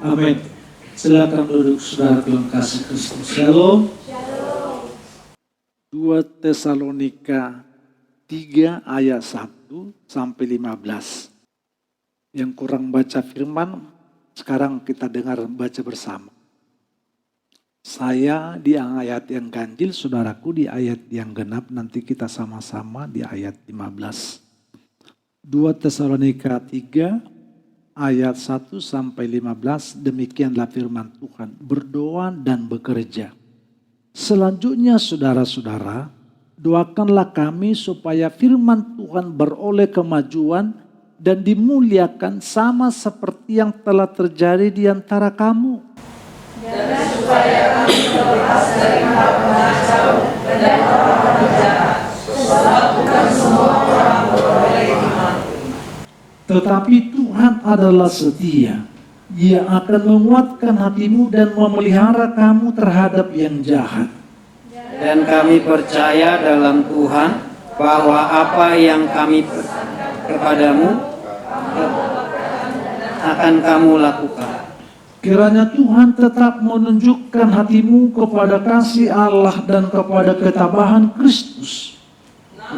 Amin. Silakan duduk saudara dalam kasih Kristus. Shalom. 2 Tesalonika 3 ayat 1 sampai 15. Yang kurang baca firman, sekarang kita dengar baca bersama. Saya di ayat yang ganjil, saudaraku di ayat yang genap, nanti kita sama-sama di ayat 15. 2 Tesalonika 3 ayat 1 sampai 15, demikianlah firman Tuhan, berdoa dan bekerja. Selanjutnya saudara-saudara, doakanlah kami supaya firman Tuhan beroleh kemajuan dan dimuliakan sama seperti yang telah terjadi di antara kamu. Dan supaya kami terlepas dari hal pengacau dan orang-orang jahat, sebab bukan semua orang beroleh iman. Tetapi Tuhan adalah setia. Ia akan menguatkan hatimu dan memelihara kamu terhadap yang jahat. Dan kami percaya dalam Tuhan bahwa apa yang kami kepadamu akan kamu lakukan. Kiranya Tuhan tetap menunjukkan hatimu kepada kasih Allah dan kepada ketabahan Kristus.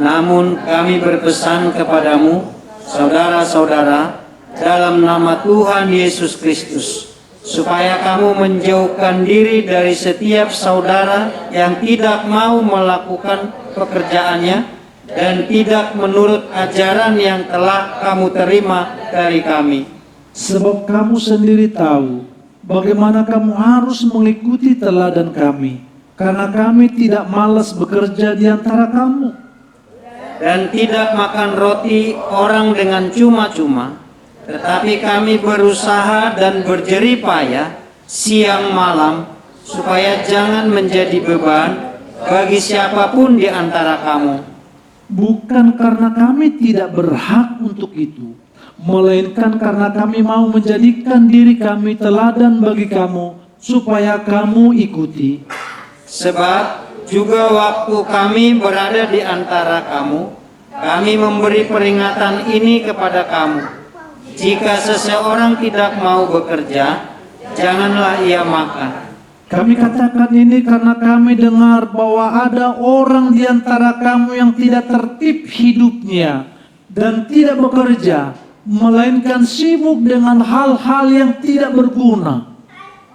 Namun kami berpesan kepadamu, saudara-saudara, dalam nama Tuhan Yesus Kristus, supaya kamu menjauhkan diri dari setiap saudara yang tidak mau melakukan pekerjaannya dan tidak menurut ajaran yang telah kamu terima dari kami. Sebab kamu sendiri tahu bagaimana kamu harus mengikuti teladan kami, karena kami tidak malas bekerja di antara kamu. Dan tidak makan roti orang dengan cuma-cuma, tetapi kami berusaha dan berjerih payah siang malam, supaya jangan menjadi beban bagi siapapun di antara kamu. Bukan karena kami tidak berhak untuk itu, melainkan karena kami mau menjadikan diri kami teladan bagi kamu, supaya kamu ikuti. Sebab juga waktu kami berada di antara kamu, kami memberi peringatan ini kepada kamu. Jika seseorang tidak mau bekerja, janganlah ia makan. Kami katakan ini karena kami dengar bahwa ada orang di antara kamu yang tidak tertib hidupnya dan tidak bekerja, melainkan sibuk dengan hal-hal yang tidak berguna.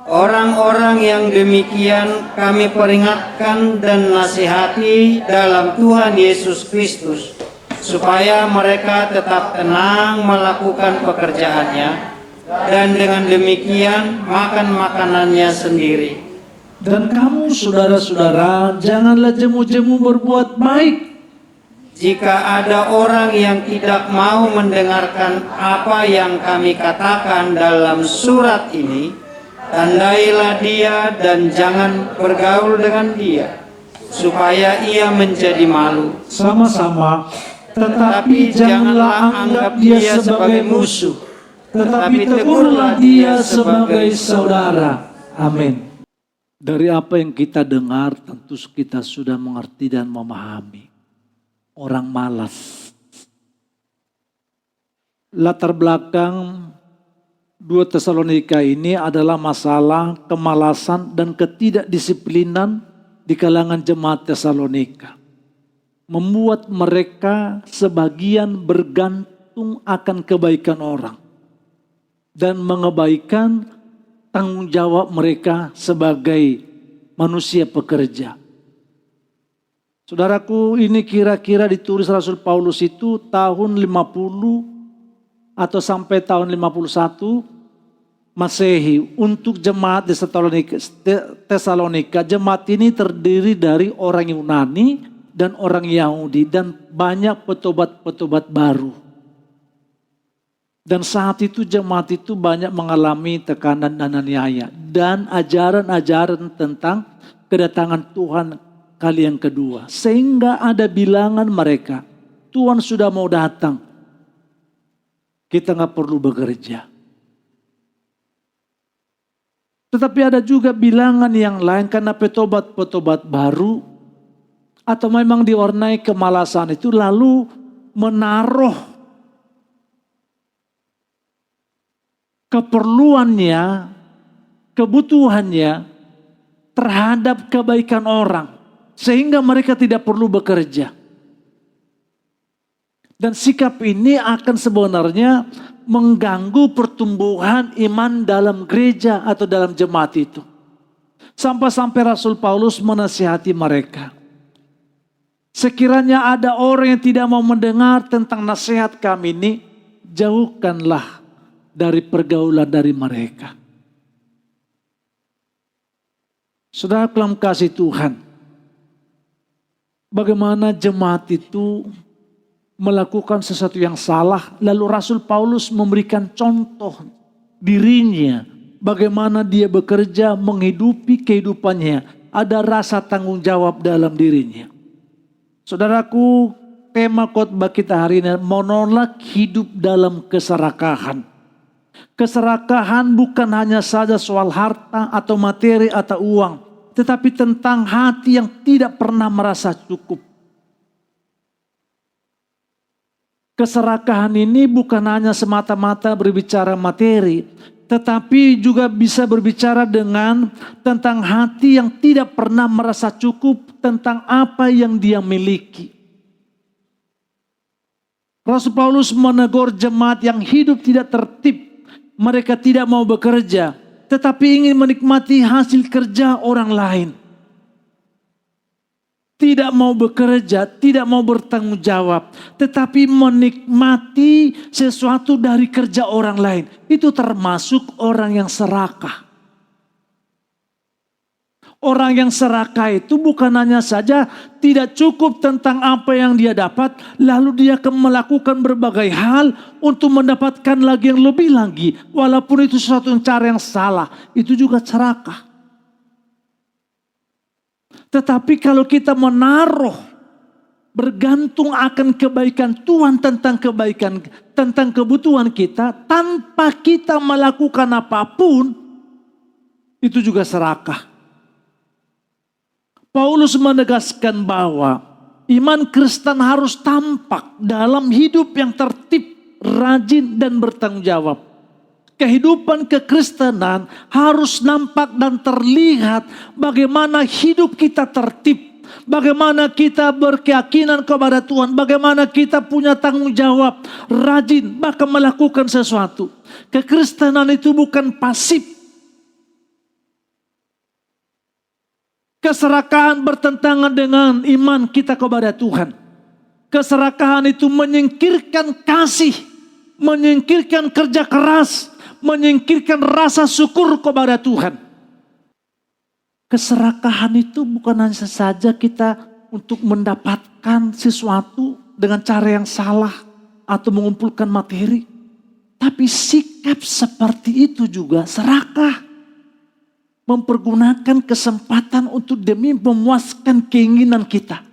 Orang-orang yang demikian kami peringatkan dan nasihati dalam Tuhan Yesus Kristus, supaya mereka tetap tenang melakukan pekerjaannya, dan dengan demikian makan makanannya sendiri. Dan kamu saudara-saudara, janganlah jemu-jemu berbuat baik. Jika ada orang yang tidak mau mendengarkan apa yang kami katakan dalam surat ini, tandailah dia dan jangan bergaul dengan dia, supaya ia menjadi malu. Sama-sama, tetapi janganlah anggap dia sebagai musuh, tetapi tegurlah dia sebagai saudara. Amin. Dari apa yang kita dengar, tentu kita sudah mengerti dan memahami. Orang malas. Latar belakang 2 Tesalonika ini adalah masalah kemalasan dan ketidakdisiplinan di kalangan jemaat Tesalonika. Membuat mereka sebagian bergantung akan kebaikan orang dan mengabaikan tanggung jawab mereka sebagai manusia pekerja. Saudaraku, ini kira-kira ditulis Rasul Paulus itu tahun 50 atau sampai tahun 51 Masehi untuk jemaat di Tesalonika. Jemaat ini terdiri dari orang Yunani dan orang Yahudi dan banyak petobat-petobat baru. Dan saat itu jemaat itu banyak mengalami tekanan dan aniaya dan ajaran-ajaran tentang kedatangan Tuhan kali yang kedua. Sehingga ada bilangan mereka, Tuhan sudah mau datang, kita nggak perlu bekerja. Tetapi ada juga bilangan yang lain karena petobat-petobat baru atau memang diwarnai kemalasan itu lalu menaruh keperluannya kebutuhannya terhadap kebaikan orang, sehingga mereka tidak perlu bekerja. Dan sikap ini akan sebenarnya mengganggu pertumbuhan iman dalam gereja atau dalam jemaat itu. Sampai-sampai Rasul Paulus menasihati mereka. Sekiranya ada orang yang tidak mau mendengar tentang nasihat kami ini, jauhkanlah dari pergaulan dari mereka. Saudara dalam kasih Tuhan, bagaimana jemaat itu melakukan sesuatu yang salah, lalu Rasul Paulus memberikan contoh dirinya, bagaimana dia bekerja menghidupi kehidupannya, ada rasa tanggung jawab dalam dirinya. Saudaraku, tema khotbah kita hari ini menolak hidup dalam keserakahan. Keserakahan bukan hanya saja soal harta atau materi atau uang, tetapi tentang hati yang tidak pernah merasa cukup. Keserakahan ini bukan hanya semata-mata berbicara materi, tetapi juga bisa berbicara tentang hati yang tidak pernah merasa cukup tentang apa yang dia miliki. Rasul Paulus menegur jemaat yang hidup tidak tertib. Mereka tidak mau bekerja, tetapi ingin menikmati hasil kerja orang lain. Tidak mau bekerja, tidak mau bertanggung jawab, tetapi menikmati sesuatu dari kerja orang lain. Itu termasuk orang yang serakah. Orang yang serakah itu bukan hanya saja tidak cukup tentang apa yang dia dapat, lalu dia akan melakukan berbagai hal untuk mendapatkan lagi yang lebih lagi. Walaupun itu sesuatu cara yang salah, itu juga serakah. Tetapi kalau kita menaruh bergantung akan kebaikan Tuhan tentang kebutuhan kita tanpa kita melakukan apapun, itu juga serakah. Paulus menegaskan bahwa iman Kristen harus tampak dalam hidup yang tertib, rajin dan bertanggung jawab. Kehidupan kekristenan harus nampak dan terlihat bagaimana hidup kita tertib, bagaimana kita berkeyakinan kepada Tuhan, bagaimana kita punya tanggung jawab, rajin, bahkan melakukan sesuatu. Kekristenan itu bukan pasif. Keserakahan bertentangan dengan iman kita kepada Tuhan. Keserakahan itu menyingkirkan kasih, menyingkirkan kerja keras, menyingkirkan rasa syukur kepada Tuhan. Keserakahan itu bukan hanya saja kita untuk mendapatkan sesuatu dengan cara yang salah atau mengumpulkan materi, tapi sikap seperti itu juga serakah. Mempergunakan kesempatan untuk demi memuaskan keinginan kita.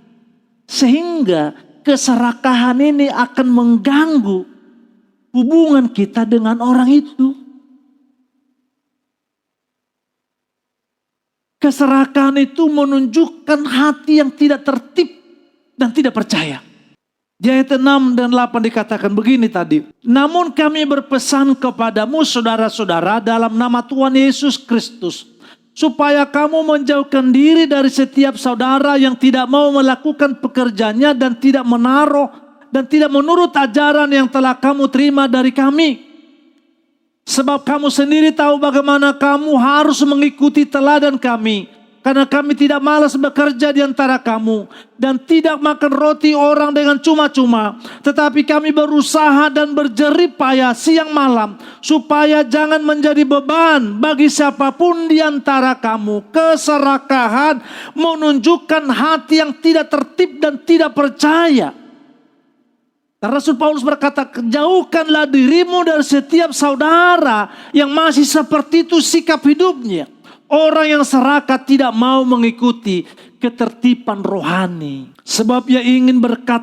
Sehingga keserakahan ini akan mengganggu hubungan kita dengan orang itu. Keserakahan itu menunjukkan hati yang tidak tertib dan tidak percaya. Di ayat 6 dan 8 dikatakan begini tadi. Namun kami berpesan kepadamu saudara-saudara dalam nama Tuhan Yesus Kristus, supaya kamu menjauhkan diri dari setiap saudara yang tidak mau melakukan pekerjaannya dan tidak menaruh dan tidak menurut ajaran yang telah kamu terima dari kami. Sebab kamu sendiri tahu bagaimana kamu harus mengikuti teladan kami. Karena kami tidak malas bekerja di antara kamu dan tidak makan roti orang dengan cuma-cuma. Tetapi kami berusaha dan berjerih payah siang malam supaya jangan menjadi beban bagi siapapun di antara kamu. Keserakahan menunjukkan hati yang tidak tertib dan tidak percaya. Dan Rasul Paulus berkata, jauhkanlah dirimu dari setiap saudara yang masih seperti itu sikap hidupnya. Orang yang serakah tidak mau mengikuti ketertiban rohani. Sebab ia ingin berkat.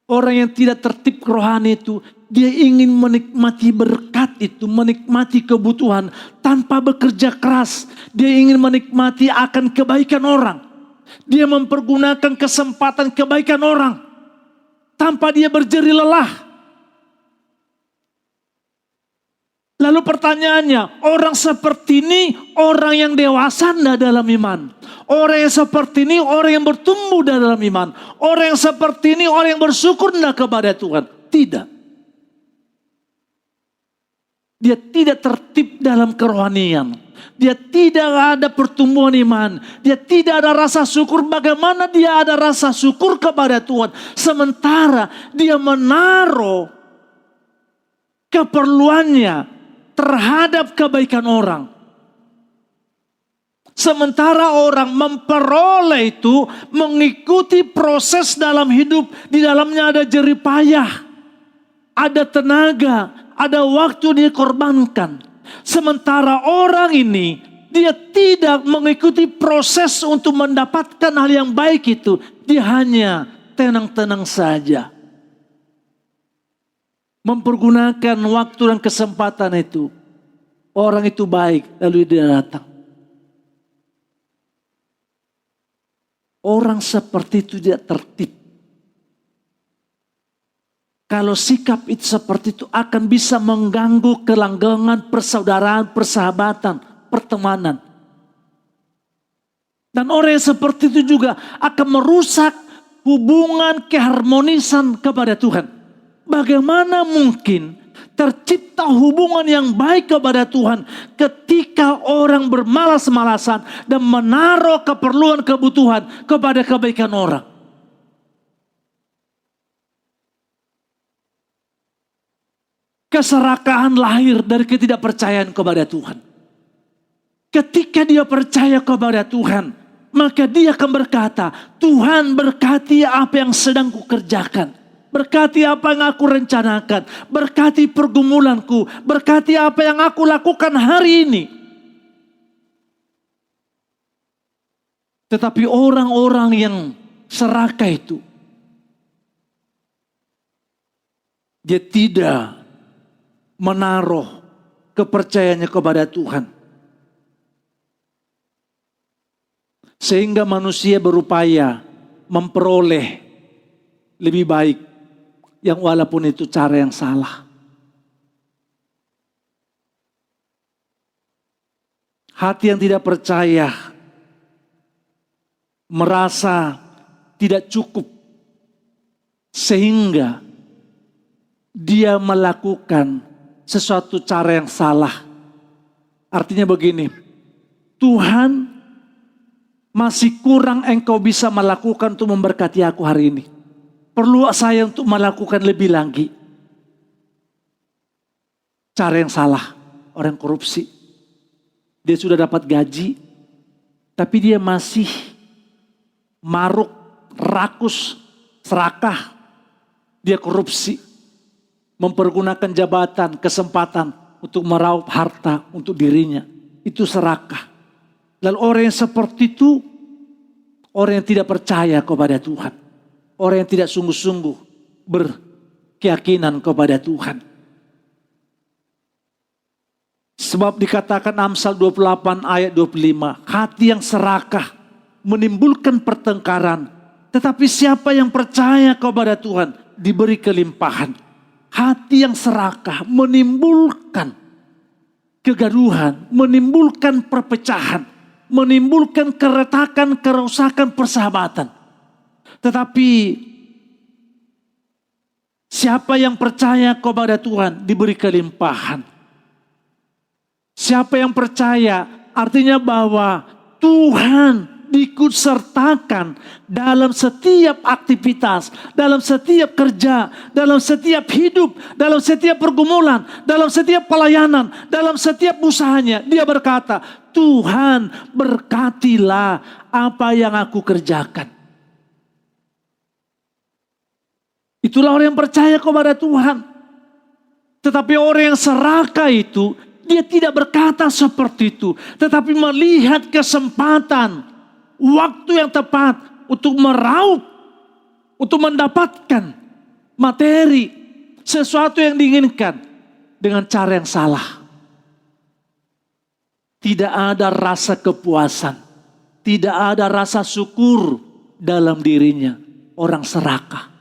Orang yang tidak tertib rohani itu, dia ingin menikmati berkat itu, menikmati kebutuhan tanpa bekerja keras. Dia ingin menikmati akan kebaikan orang. Dia mempergunakan kesempatan kebaikan orang tanpa dia berjerih lelah. Lalu pertanyaannya, orang seperti ini orang yang dewasa enggak dalam iman? Orang yang seperti ini orang yang bertumbuh dalam iman? Orang yang seperti ini orang yang bersyukur enggak kepada Tuhan? Tidak. Dia tidak tertib dalam kerohanian. Dia tidak ada pertumbuhan iman. Dia tidak ada rasa syukur. Bagaimana dia ada rasa syukur kepada Tuhan? Sementara dia menaruh keperluannya terhadap kebaikan orang. Sementara orang memperoleh itu mengikuti proses dalam hidup. Di dalamnya ada jerih payah. Ada tenaga. Ada waktu dikorbankan. Sementara orang ini, dia tidak mengikuti proses untuk mendapatkan hal yang baik itu. Dia hanya tenang-tenang saja. Mempergunakan waktu dan kesempatan itu. Orang itu baik, lalu dia datang. Orang seperti itu tidak tertib. Kalau sikap itu seperti itu akan bisa mengganggu kelanggengan persaudaraan, persahabatan, pertemanan. Dan orang yang seperti itu juga akan merusak hubungan keharmonisan kepada Tuhan. Bagaimana mungkin tercipta hubungan yang baik kepada Tuhan ketika orang bermalas-malasan dan menaruh keperluan kebutuhan kepada kebaikan orang? Keserakahan lahir dari ketidakpercayaan kepada Tuhan. Ketika dia percaya kepada Tuhan, maka dia akan berkata, Tuhan berkati apa yang sedang kukerjakan. Berkati apa yang aku rencanakan. Berkati pergumulanku. Berkati apa yang aku lakukan hari ini. Tetapi orang-orang yang serakah itu, dia tidak menaruh kepercayaannya kepada Tuhan. Sehingga manusia berupaya memperoleh lebih baik. Yang walaupun itu cara yang salah. Hati yang tidak percaya merasa tidak cukup. Sehingga dia melakukan sesuatu cara yang salah. Artinya begini, Tuhan masih kurang engkau bisa melakukan untuk memberkati aku hari ini. Perlu saya untuk melakukan lebih lagi. Cara yang salah, orang korupsi. Dia sudah dapat gaji, tapi dia masih maruk, rakus, serakah. Dia korupsi. Mempergunakan jabatan, kesempatan untuk meraup harta untuk dirinya. Itu serakah. Lalu orang yang seperti itu, orang yang tidak percaya kepada Tuhan. Orang yang tidak sungguh-sungguh berkeyakinan kepada Tuhan. Sebab dikatakan Amsal 28 ayat 25. Hati yang serakah menimbulkan pertengkaran. Tetapi siapa yang percaya kepada Tuhan diberi kelimpahan. Hati yang serakah menimbulkan kegaduhan, menimbulkan perpecahan, menimbulkan keretakan, kerusakan persahabatan. Tetapi siapa yang percaya kepada Tuhan diberi kelimpahan. Siapa yang percaya artinya bahwa Tuhan diikut sertakan dalam setiap aktivitas, dalam setiap kerja, dalam setiap hidup, dalam setiap pergumulan, dalam setiap pelayanan, dalam setiap usahanya. Dia berkata, Tuhan berkatilah apa yang aku kerjakan. Itulah orang yang percaya kepada Tuhan. Tetapi orang yang serakah itu, dia tidak berkata seperti itu. Tetapi melihat kesempatan, waktu yang tepat untuk meraup, untuk mendapatkan materi, sesuatu yang diinginkan dengan cara yang salah. Tidak ada rasa kepuasan, tidak ada rasa syukur dalam dirinya. Orang serakah.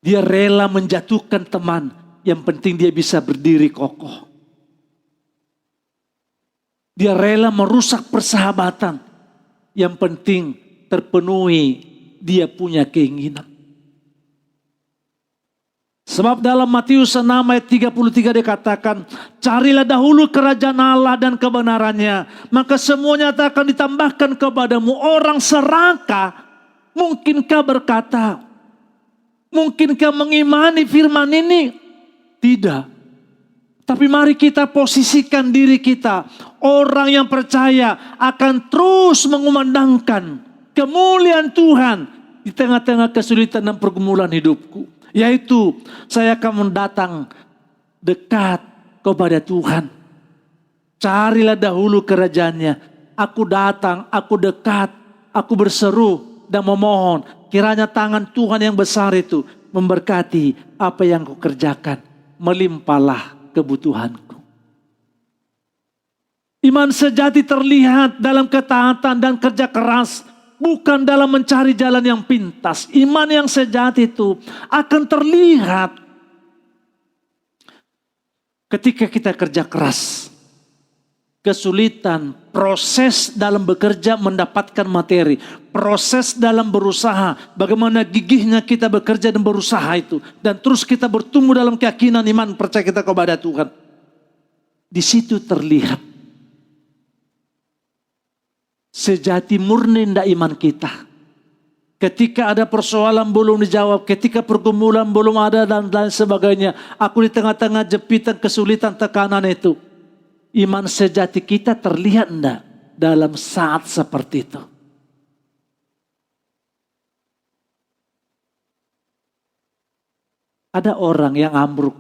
Dia rela menjatuhkan teman, yang penting dia bisa berdiri kokoh. Dia rela merusak persahabatan, yang penting terpenuhi dia punya keinginan. Sebab dalam Matius 6 ayat 33 dikatakan, carilah dahulu kerajaan Allah dan kebenarannya, maka semuanya akan ditambahkan kepadamu. Orang serakah, mungkinkah berkata, mungkinkah mengimani firman ini? Tidak. Tapi mari kita posisikan diri kita, orang yang percaya akan terus mengumandangkan kemuliaan Tuhan di tengah-tengah kesulitan dan pergumulan hidupku. Yaitu saya akan mendatang dekat kepada Tuhan. Carilah dahulu kerajaannya. Aku datang, aku dekat, aku berseru dan memohon. Kiranya tangan Tuhan yang besar itu memberkati apa yang ku kerjakan. Melimpahlah kebutuhanku. Iman sejati terlihat dalam ketaatan dan kerja keras, bukan dalam mencari jalan yang pintas. Iman yang sejati itu akan terlihat ketika kita kerja keras. Kesulitan, proses dalam bekerja mendapatkan materi. Proses dalam berusaha, bagaimana gigihnya kita bekerja dan berusaha itu. Dan terus kita bertumbuh dalam keyakinan iman percaya kita kepada Tuhan. Di situ terlihat sejati murni ndak iman kita. Ketika ada persoalan belum dijawab, ketika pergumulan belum ada dan lain sebagainya. Aku di tengah-tengah jepitan, kesulitan, tekanan itu. Iman sejati kita terlihat ndak dalam saat seperti itu. Ada orang yang ambruk,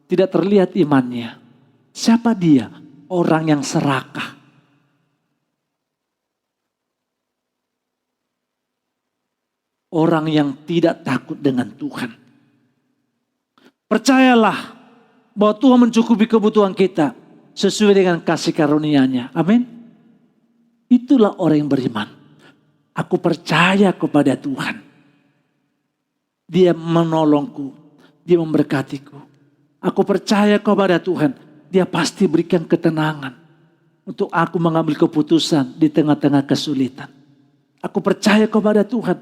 tidak terlihat imannya. Siapa dia? Orang yang serakah. Orang yang tidak takut dengan Tuhan. Percayalah bahwa Tuhan mencukupi kebutuhan kita sesuai dengan kasih karunia-Nya. Amin. Itulah orang yang beriman. Aku percaya kepada Tuhan. Dia menolongku, Dia memberkatiku. Aku percaya kepada Tuhan, Dia pasti berikan ketenangan untuk aku mengambil keputusan di tengah-tengah kesulitan. Aku percaya kepada Tuhan,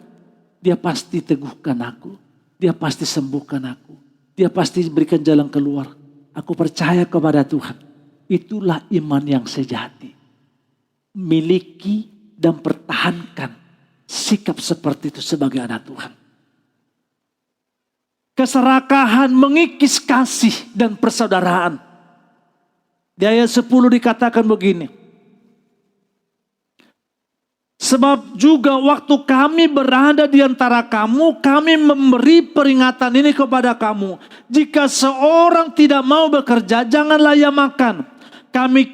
Dia pasti teguhkan aku. Dia pasti sembuhkan aku. Dia pasti berikan jalan keluar. Aku percaya kepada Tuhan. Itulah iman yang sejati. Miliki dan pertahankan sikap seperti itu sebagai anak Tuhan. Keserakahan mengikis kasih dan persaudaraan. Di ayat 10 dikatakan begini. Sebab juga waktu kami berada di antara kamu, kami memberi peringatan ini kepada kamu. Jika seorang tidak mau bekerja, janganlah ia makan. Kami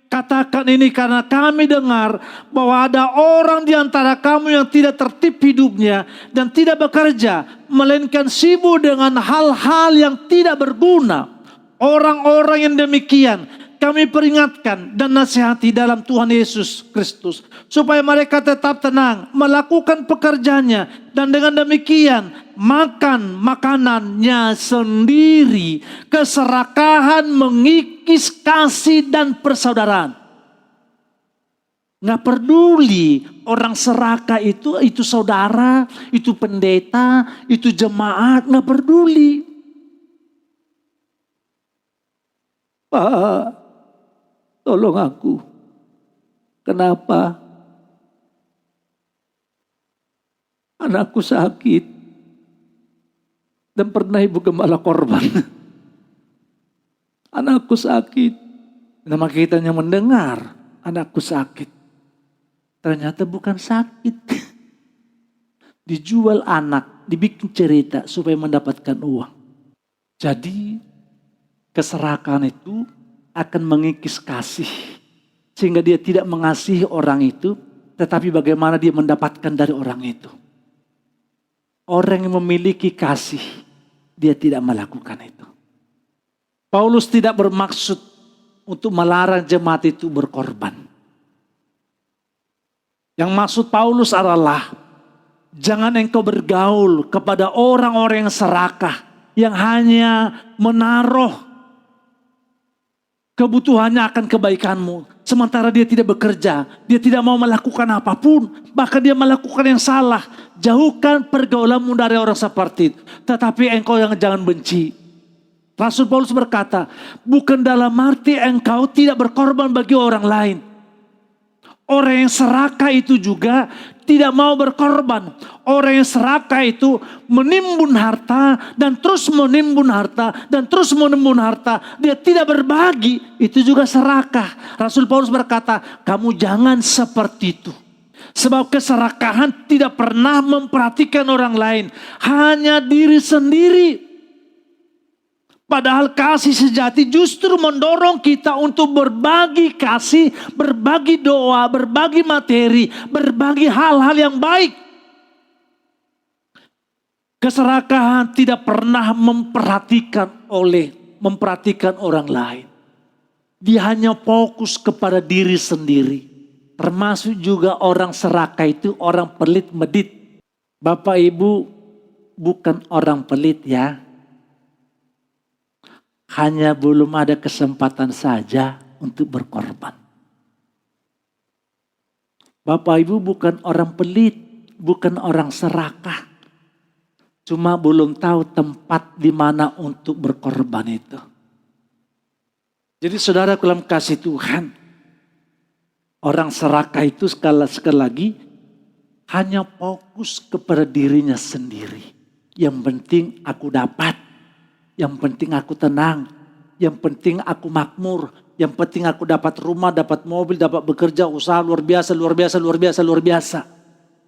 katakan ini karena kami dengar bahwa ada orang di antara kamu yang tidak tertib hidupnya dan tidak bekerja, melainkan sibuk dengan hal-hal yang tidak berguna. Orang-orang yang demikian kami peringatkan dan nasihati dalam Tuhan Yesus Kristus, supaya mereka tetap tenang, melakukan pekerjaannya, dan dengan demikian makan makanannya sendiri. Keserakahan mengikis kasih dan persaudaraan. Nggak peduli orang serakah itu saudara, itu pendeta, itu jemaat, nggak peduli. Pak, tolong aku. Kenapa? Anakku sakit. Dan pernah ibu gembala korban. Anakku sakit. Nama kita hanya mendengar anakku sakit. Ternyata bukan sakit. Dijual anak, dibikin cerita supaya mendapatkan uang. Jadi keserakahan itu akan mengikis kasih. Sehingga dia tidak mengasihi orang itu, tetapi bagaimana dia mendapatkan dari orang itu. Orang yang memiliki kasih, dia tidak melakukan itu. Paulus tidak bermaksud untuk melarang jemaat itu berkorban. Yang maksud Paulus adalah Jangan engkau bergaul kepada orang-orang yang serakah, yang hanya menaruh kebutuhannya akan kebaikanmu. Sementara dia tidak bekerja, dia tidak mau melakukan apapun, bahkan dia melakukan yang salah. Jauhkan pergaulanmu dari orang seperti itu. Tetapi engkau yang jangan benci. Rasul Paulus berkata, bukan dalam arti engkau tidak berkorban bagi orang lain. Orang yang serakah itu juga tidak mau berkorban. Orang yang serakah itu menimbun harta dan terus menimbun harta dan terus menimbun harta. Dia tidak berbagi, itu juga serakah. Rasul Paulus berkata, kamu jangan seperti itu. Sebab keserakahan tidak pernah memperhatikan orang lain, hanya diri sendiri. Padahal kasih sejati justru mendorong kita untuk berbagi kasih, berbagi doa, berbagi materi, berbagi hal-hal yang baik. Keserakahan tidak pernah memperhatikan orang lain. Dia hanya fokus kepada diri sendiri. Termasuk juga orang serakah itu orang pelit medit. Bapak Ibu bukan orang pelit ya. Hanya belum ada kesempatan saja untuk berkorban. Bapak Ibu bukan orang pelit, bukan orang serakah. Cuma belum tahu tempat di mana untuk berkorban itu. Jadi saudara dalam kasih Tuhan, orang serakah itu sekali lagi hanya fokus kepada dirinya sendiri. Yang penting aku dapat. Yang penting aku tenang, yang penting aku makmur, yang penting aku dapat rumah, dapat mobil, dapat bekerja, usaha luar biasa, luar biasa, luar biasa, luar biasa.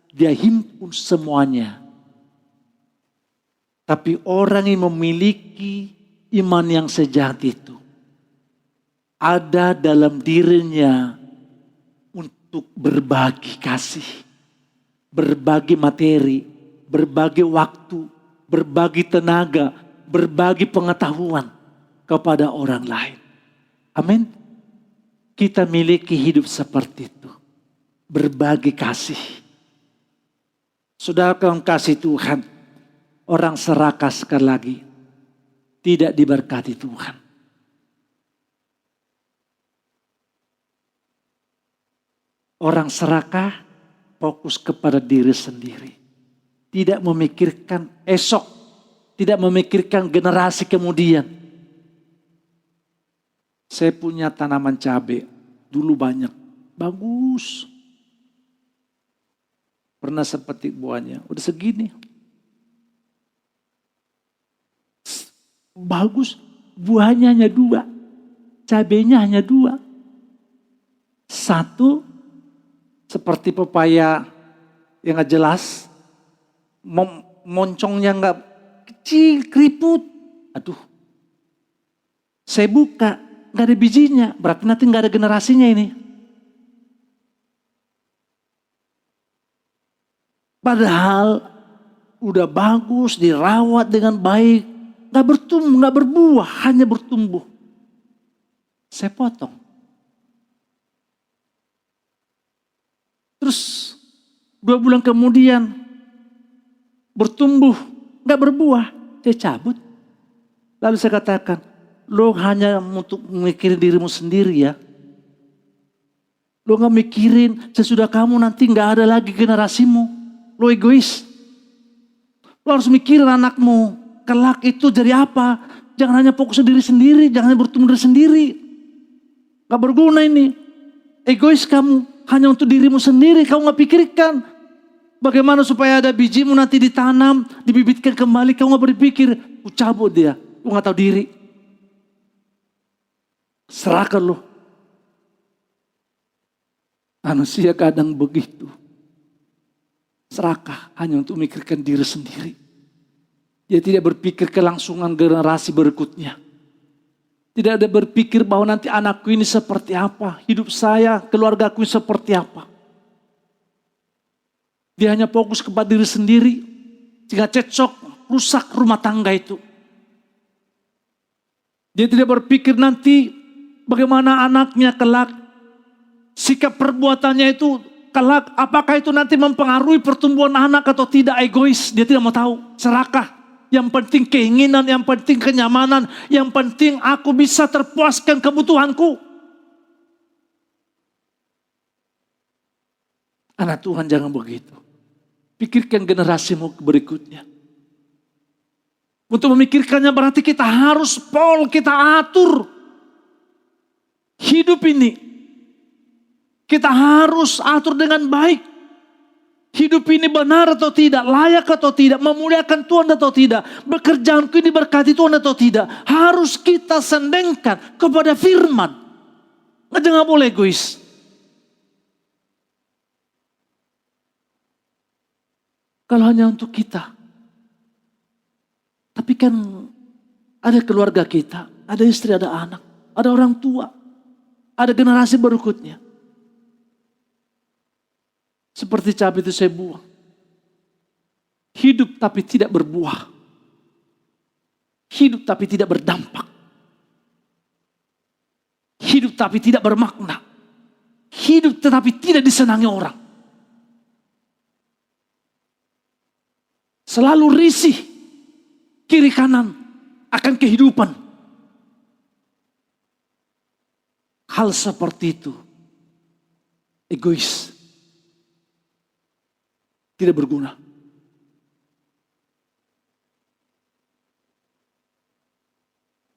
Dia himpun semuanya. Tapi orang yang memiliki iman yang sejati itu, ada dalam dirinya untuk berbagi kasih, berbagi materi, berbagi waktu, berbagi tenaga, berbagi pengetahuan kepada orang lain. Amin. Kita miliki hidup seperti itu. Berbagi kasih. Saudara dalam kasih Tuhan, orang serakah sekali lagi tidak diberkati Tuhan. Orang serakah fokus kepada diri sendiri. Tidak memikirkan esok. Tidak memikirkan generasi kemudian. Saya punya tanaman cabai. Dulu banyak. Bagus. Pernah sepetik buahnya. Udah segini. Bagus. Buahnya hanya 2. Cabainya hanya 2. 1. Seperti pepaya yang gak jelas. Moncongnya gak kecil, keriput. Aduh. Saya buka, gak ada bijinya. Berarti nanti gak ada generasinya ini. Padahal udah bagus, dirawat dengan baik. Gak bertumbuh, gak berbuah, hanya bertumbuh. Saya potong. Terus 2 bulan kemudian bertumbuh. Gak berbuah, saya cabut. Lalu saya katakan, lo hanya untuk mikirin dirimu sendiri ya. Lo gak mikirin sesudah kamu nanti gak ada lagi generasimu. Lo egois. Lo harus mikirin anakmu. Kelak itu jadi apa. Jangan hanya fokus diri sendiri, jangan hanya bertumbuh diri sendiri. Gak berguna ini. Egois kamu, hanya untuk dirimu sendiri, kamu gak pikirkan. Bagaimana supaya ada bijimu nanti ditanam, dibibitkan kembali, kamu gak berpikir, ku cabut dia, ku gak tahu diri. Serahkan lo. Manusia kadang begitu. Serakah hanya untuk memikirkan diri sendiri. Dia tidak berpikir kelangsungan generasi berikutnya. Tidak ada berpikir bahwa nanti anakku ini seperti apa, hidup saya, keluargaku ini seperti apa. Dia hanya fokus kepada diri sendiri. Jika cecok, rusak rumah tangga itu. Dia tidak berpikir nanti bagaimana anaknya kelak. Sikap perbuatannya itu kelak apakah itu nanti mempengaruhi pertumbuhan anak atau tidak, egois. Dia tidak mau tahu, serakah. Yang penting keinginan, yang penting kenyamanan, yang penting aku bisa terpuaskan kebutuhanku. Anak Tuhan jangan begitu. Pikirkan generasimu berikutnya. Untuk memikirkannya berarti kita harus kita atur hidup ini. Kita harus atur dengan baik. Hidup ini benar atau tidak, layak atau tidak, memuliakan Tuhan atau tidak, pekerjaanku ini berkati Tuhan atau tidak. Harus kita sendengkan kepada firman. Jangan boleh egois. Kalau hanya untuk kita. Tapi kan ada keluarga kita, ada istri, ada anak, ada orang tua, ada generasi berikutnya. Seperti cabai itu saya buang. Hidup tapi tidak berbuah. Hidup tapi tidak berdampak. Hidup tapi tidak bermakna. Hidup tetapi tidak disenangi orang. Selalu risih kiri kanan akan kehidupan. Hal seperti itu egois. Tidak berguna.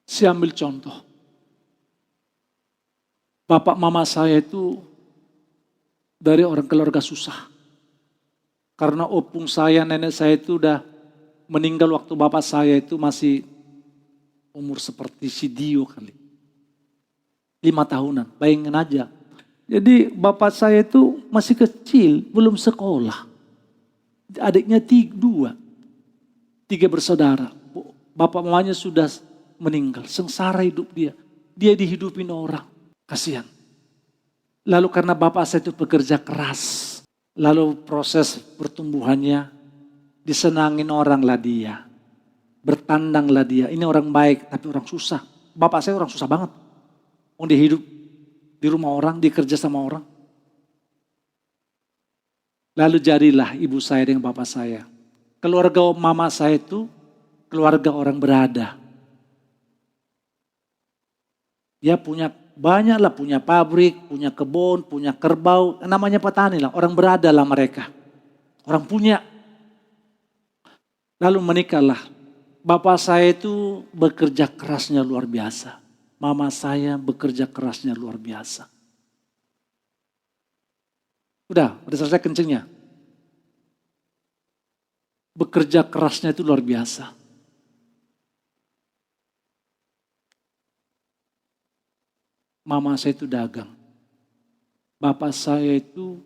Saya ambil contoh. Bapak mama saya itu dari orang keluarga susah. Karena opung saya, nenek saya itu udah meninggal waktu bapak saya itu masih umur seperti si Dio kali. 5 tahunan, bayangin aja. Jadi bapak saya itu masih kecil, belum sekolah. Adiknya 2 bersaudara. Bapak mamanya sudah meninggal. Sengsara hidup dia. Dia dihidupin orang. Kasihan. Lalu karena bapak saya itu bekerja keras. Lalu proses pertumbuhannya disenangin orang lah dia. Bertandang lah dia. Ini orang baik tapi orang susah. Bapak saya orang susah banget. Dia hidup di rumah orang, dia kerja sama orang. Lalu jadilah ibu saya dengan bapak saya. Keluarga mama saya itu keluarga orang berada. Dia punya banyak lah, punya pabrik, punya kebun, punya kerbau. Namanya petani lah, orang berada lah mereka. Orang punya. Lalu menikahlah. Bapak saya itu bekerja kerasnya luar biasa. Mama saya bekerja kerasnya luar biasa. Udah selesai kencingnya. Bekerja kerasnya itu luar biasa. Mama saya itu dagang. Bapak saya itu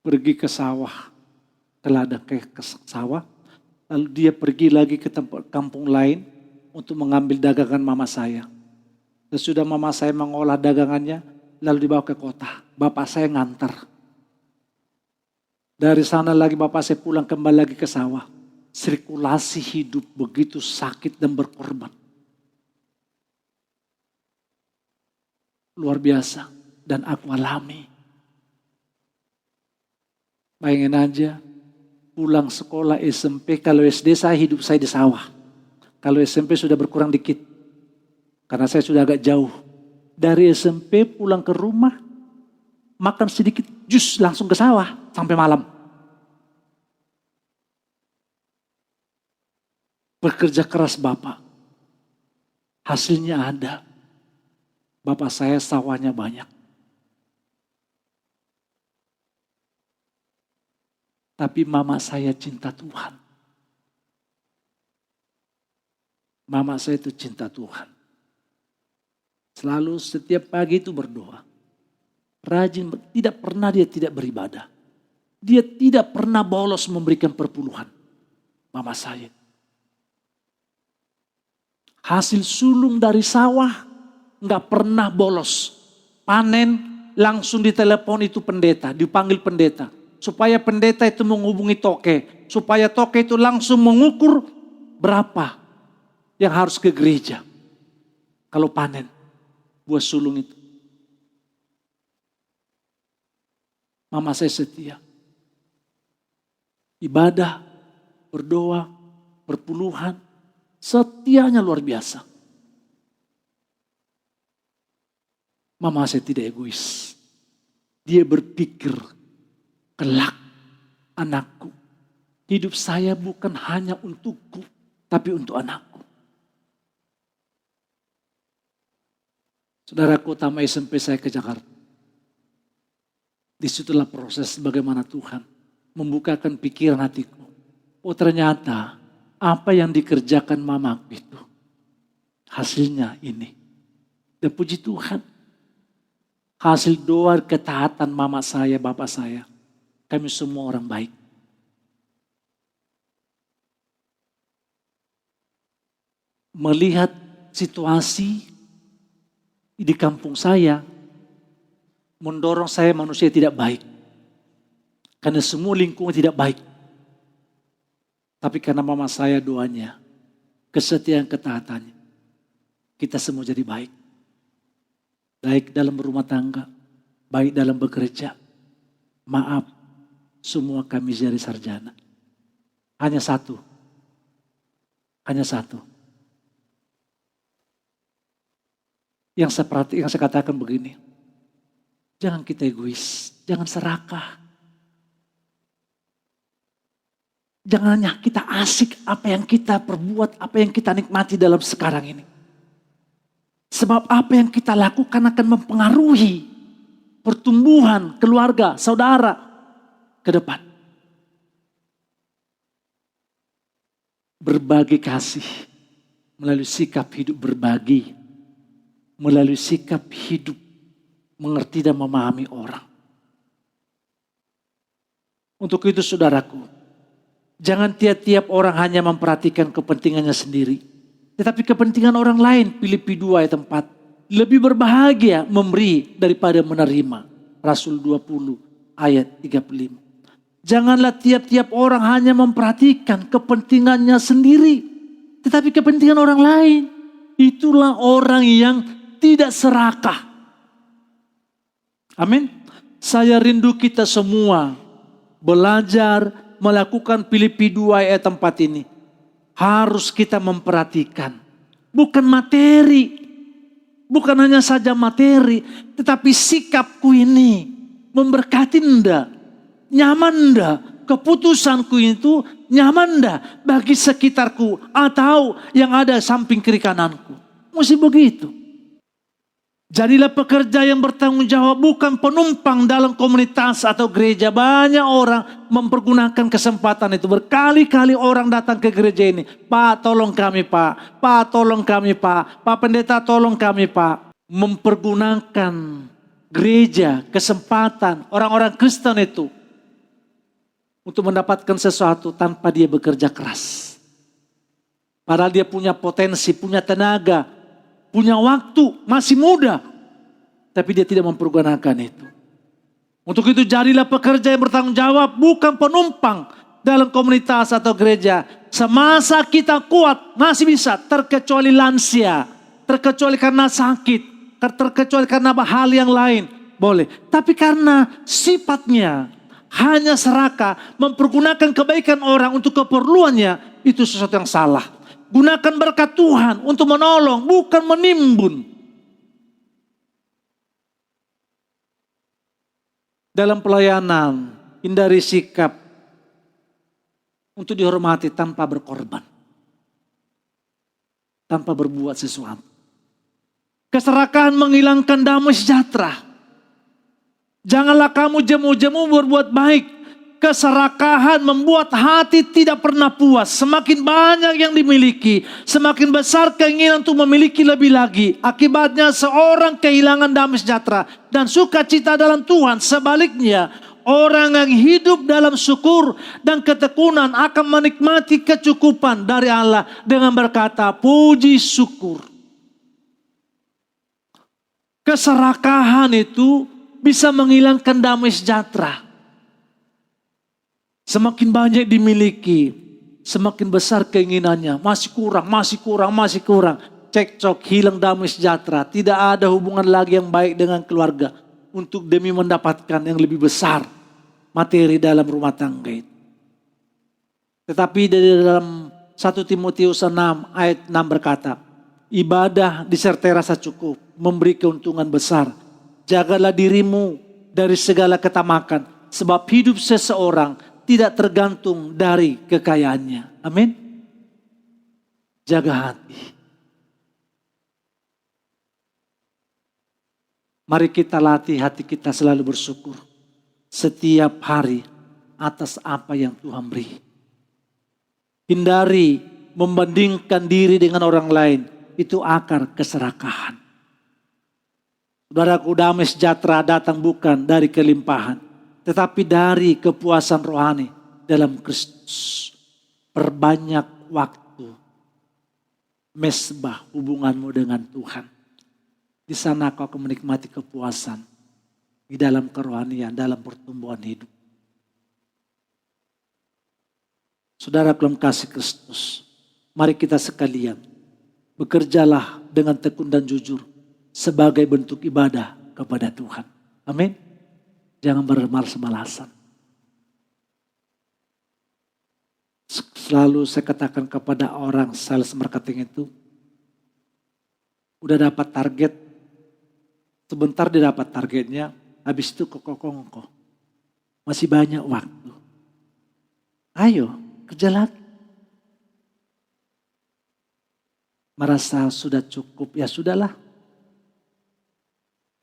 pergi ke sawah. Ke ladang, ke sawah. Lalu dia pergi lagi ke tempat kampung lain untuk mengambil dagangan mama saya. Sesudah mama saya mengolah dagangannya, lalu dibawa ke kota. Bapak saya ngantar. Dari sana lagi bapak saya pulang kembali lagi ke sawah. Sirkulasi hidup begitu sakit dan berkorban. Luar biasa. Dan aku alami. Bayangin aja. Pulang sekolah SMP. Kalau SD saya hidup saya di sawah. Kalau SMP sudah berkurang dikit. Karena saya sudah agak jauh. Dari SMP pulang ke rumah. Makan sedikit jus langsung ke sawah. Sampai malam. Bekerja keras bapak. Hasilnya ada. Bapak saya sawahnya banyak. Tapi mama saya cinta Tuhan. Mama saya itu cinta Tuhan. Selalu setiap pagi itu berdoa. Rajin, tidak pernah dia tidak beribadah. Dia tidak pernah bolos memberikan perpuluhan. Mama saya. Hasil sulung dari sawah nggak pernah bolos. Panen langsung ditelepon itu pendeta, dipanggil pendeta. Supaya pendeta itu menghubungi toke. Supaya toke itu langsung mengukur berapa yang harus ke gereja. Kalau panen buah sulung itu. Mama saya setia. Ibadah, berdoa, perpuluhan, setianya luar biasa. Mama saya tidak egois. Dia berpikir, kelak anakku. Hidup saya bukan hanya untukku, tapi untuk anakku. Saudaraku, tamat SMP saya ke Jakarta. Disitulah proses bagaimana Tuhan membukakan pikiran hatiku. Oh ternyata apa yang dikerjakan mamaku itu hasilnya ini. Dan puji Tuhan, hasil doa ketaatan mama saya, bapak saya, kami semua orang baik. Melihat situasi di kampung saya, mendorong saya manusia tidak baik. Karena semua lingkungan tidak baik. Tapi karena mama saya doanya, kesetiaan ketaatannya, kita semua jadi baik. Baik dalam berumah tangga, baik dalam bekerja. Maaf, semua kami jadi sarjana. Hanya satu. Yang saya katakan begini, jangan kita egois, jangan serakah. Jangan hanya kita asik apa yang kita perbuat, apa yang kita nikmati dalam sekarang ini. Sebab apa yang kita lakukan akan mempengaruhi pertumbuhan keluarga, saudara ke depan. Berbagi kasih melalui sikap hidup berbagi. Melalui sikap hidup mengerti dan memahami orang. Untuk itu saudaraku, jangan tiap-tiap orang hanya memperhatikan kepentingannya sendiri. Tetapi kepentingan orang lain. Filipi 2 ayat 4. Lebih berbahagia memberi daripada menerima. Rasul 20 ayat 35. Janganlah tiap-tiap orang hanya memperhatikan kepentingannya sendiri. Tetapi kepentingan orang lain. Itulah orang yang tidak serakah. Amin. Saya rindu kita semua belajar melakukan Filipi 2 ayat 4 ini. Harus kita memperhatikan. Bukan materi. Bukan hanya saja materi. Tetapi sikapku ini memberkati ndak? Nyaman ndak? Keputusanku itu nyaman ndak bagi sekitarku atau yang ada samping kiri kananku? Mesti begitu. Jadilah pekerja yang bertanggung jawab, bukan penumpang dalam komunitas atau gereja. Banyak orang mempergunakan kesempatan itu. Berkali-kali orang datang ke gereja ini. Pak tolong kami Pak. Pak tolong kami Pak. Pak pendeta tolong kami Pak. Mempergunakan gereja, kesempatan orang-orang Kristen itu. Untuk mendapatkan sesuatu tanpa dia bekerja keras. Padahal dia punya potensi, punya tenaga. Punya waktu, masih muda. Tapi dia tidak mempergunakan itu. Untuk itu jadilah pekerja yang bertanggung jawab. Bukan penumpang dalam komunitas atau gereja. Semasa kita kuat masih bisa. Terkecuali lansia. Terkecuali karena sakit. Terkecuali karena hal yang lain. Boleh. Tapi karena sifatnya hanya serakah. Mempergunakan kebaikan orang untuk keperluannya. Itu sesuatu yang salah. Gunakan berkat Tuhan untuk menolong, bukan menimbun. Dalam pelayanan, hindari sikap untuk dihormati tanpa berkorban. Tanpa berbuat sesuatu. Keserakahan menghilangkan damai sejahtera. Janganlah kamu jemu-jemu berbuat baik. Keserakahan membuat hati tidak pernah puas. Semakin banyak yang dimiliki, semakin besar keinginan untuk memiliki lebih lagi. Akibatnya seorang kehilangan damai sejahtera dan sukacita dalam Tuhan. Sebaliknya, orang yang hidup dalam syukur dan ketekunan akan menikmati kecukupan dari Allah dengan berkata, puji syukur. Keserakahan itu bisa menghilangkan damai sejahtera. Semakin banyak dimiliki, semakin besar keinginannya. Masih kurang. Cekcok, hilang damai sejahtera. Tidak ada hubungan lagi yang baik dengan keluarga. Untuk demi mendapatkan yang lebih besar. materi dalam rumah tangga itu. Tetapi dari dalam 1 Timotius 6 ayat 6 berkata, ibadah disertai rasa cukup, memberi keuntungan besar. Jagalah dirimu dari segala ketamakan, sebab hidup seseorang tidak tergantung dari kekayaannya. Amin. Jaga hati. Mari kita latih hati kita selalu bersyukur setiap hari atas apa yang Tuhan beri. Hindari membandingkan diri dengan orang lain. Itu akar keserakahan. Saudaraku, damai sejahtera datang bukan dari kelimpahan, tetapi dari kepuasan rohani dalam Kristus. Perbanyak waktu mesbah hubunganmu dengan Tuhan. Di sana kau akan menikmati kepuasan di dalam kerohanian, dalam pertumbuhan hidup. Saudara dalam kasih Kristus, mari kita sekalian bekerjalah dengan tekun dan jujur sebagai bentuk ibadah kepada Tuhan. Amin. Jangan bermalas-malasan. Selalu saya katakan kepada orang sales marketing itu, udah dapat target, sebentar dia dapat targetnya, habis itu kokok-kokok. Masih banyak waktu. Ayo, kerja lagi. Merasa sudah cukup, ya sudahlah.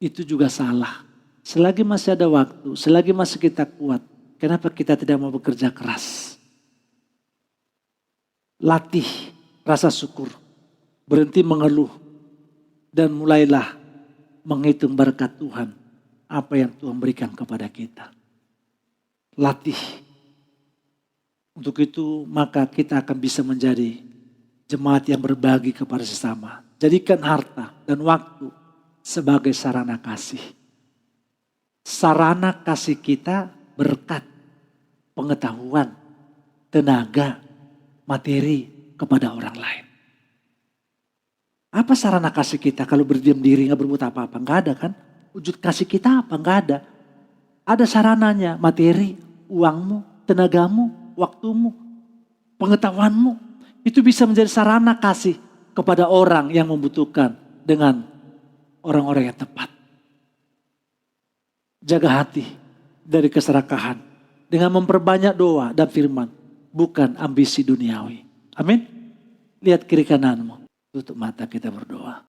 Itu juga salah. Selagi masih ada waktu, selagi masih kita kuat, kenapa kita tidak mau bekerja keras? Latih rasa syukur, berhenti mengeluh, dan mulailah menghitung berkat Tuhan, apa yang Tuhan berikan kepada kita. Latih. Untuk itu maka kita akan bisa menjadi jemaat yang berbagi kepada sesama. Jadikan harta dan waktu sebagai sarana kasih. Sarana kasih kita berkat, pengetahuan, tenaga, materi kepada orang lain. Apa sarana kasih kita kalau berdiam diri gak berbuat apa-apa? Gak ada kan? Wujud kasih kita apa? Gak ada. Ada sarananya, materi, uangmu, tenagamu, waktumu, pengetahuanmu. Itu bisa menjadi sarana kasih kepada orang yang membutuhkan dengan orang-orang yang tepat. Jaga hati dari keserakahan dengan memperbanyak doa dan firman, bukan ambisi duniawi. Amin. Lihat kiri kananmu. Tutup mata, kita berdoa.